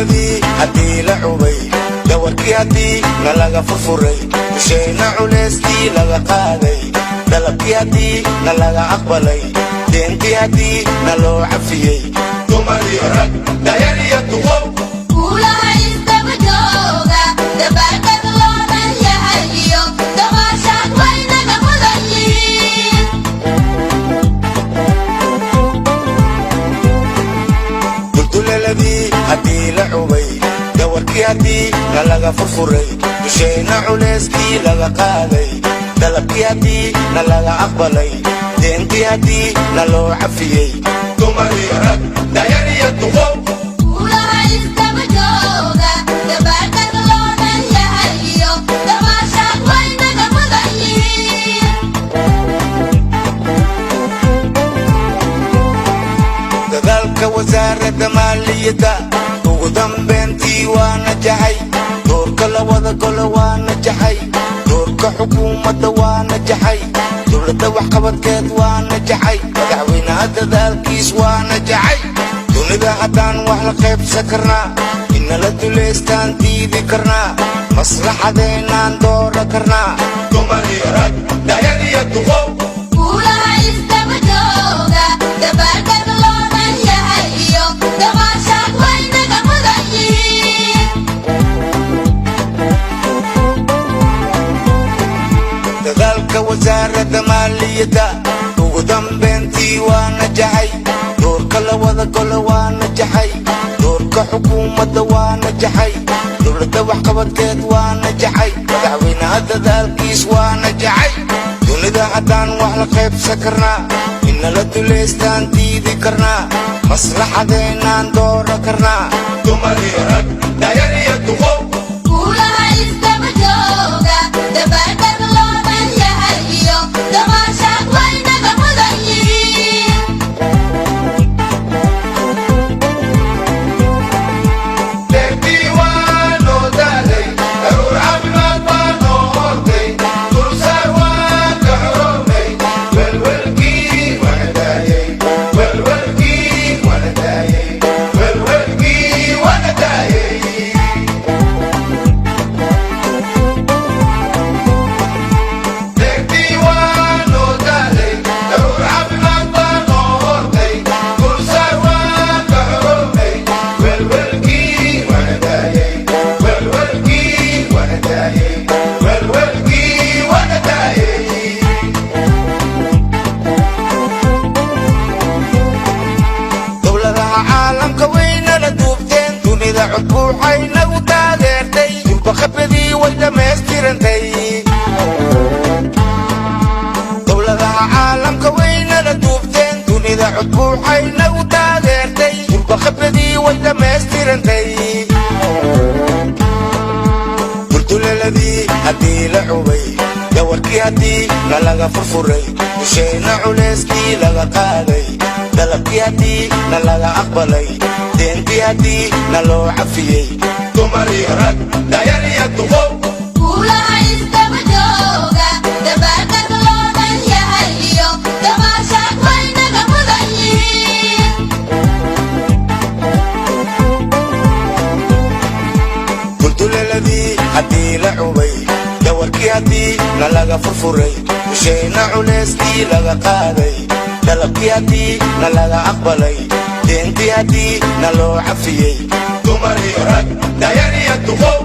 الذي هدي لعبي دوركي هدي نلقى فرفري مشينا عليستي لقى قادي دلبكي هدي نلقى أقبلي دينتي هدي نلو عفيي تمالي رك دايري يتغو كلها يستبدوغا دبالك اللونا يهيو دماشاك وينك مضيين قلت الذي هدي لعبي دوركي هدي نلقى فرفري مشينا عليستي لقى قادي دلبكي هدي نلقى أقبلي دينتي هدي نلو عفيي تمالي رك دايري يتغو كلها يستبدوغا دبالك اللونا يهيو دماشاك وينك مضيين dadaalka wasaaradda maaliyadda ugu dambeyntii waa najaxay doorka labada gole waa najaxay doorka xukuumadda waa najaxay dowladda waxqabadkeed waa najaxay madaxweynaha dadaalkiis waa najaxay dunida haddaan wax la qaybsan karnaa inala duleystaan diidi karnaa maslaxadeennaan doora karnaa dumari rag dayariya duqow كلها يستبدوغا دبالك اللونا يهيو دماشاك وينك مضيين dadaalka wasaaradda maaliyadda ugu dambeyntii waa najaxay doorka labada gole waa najaxay doorka xukuumadda waa najaxay dowladda waxqabadkeed waa najaxay madaxweynaha dadaalkiis waa najaxay dunida haddaan wax la qaybsan karnaa inala duleystaan diidi karnaa maslaxadeennaan doora karnaa dumari rag dayariya duqow كلها يستبدوغا دبالك اللونا يهيو دماشاك وينك مضيين leertii waa noo daalay daruur caafimaad baa noo hortay dulsaar waan ka xorownay welwelkii waana daayay welwelkii waana daayay welwelkii waana daayay leertii waa noo daalay daruur caafimaad baa noo hortay dulsaar waan ka xorownay welwelkii waana daayay welwelkii waana daayay welwelkii waana daayay dowladaha caalamka waynala duubteen dunida codku waxay nagu taageertay durbaqabadii way dhammaystirantay dowladaha caalamka waynala duubteen dunida codku waxay nagu taageertay durbaqabadii way dhammaystirantay dulduleladii haddii la cubay dawarkii haddii nalaga furfuray dushayna culeyskii laga qaaday dalabkii haddii nalaga aqbalay deentii haddii naloo cafiyey dumari rag dayariya duqow كلها يستبدوغا دبالك اللونا يهيو دماشاك وينك مضيين dulduleladii haddii la cubay dawarkii haddii nalaga furfuray dushayna culeyskii laga qaaday dalabkii haddii nalaga aqbalay deentii haddii naloo cafiyey dumari rag dayariya duqow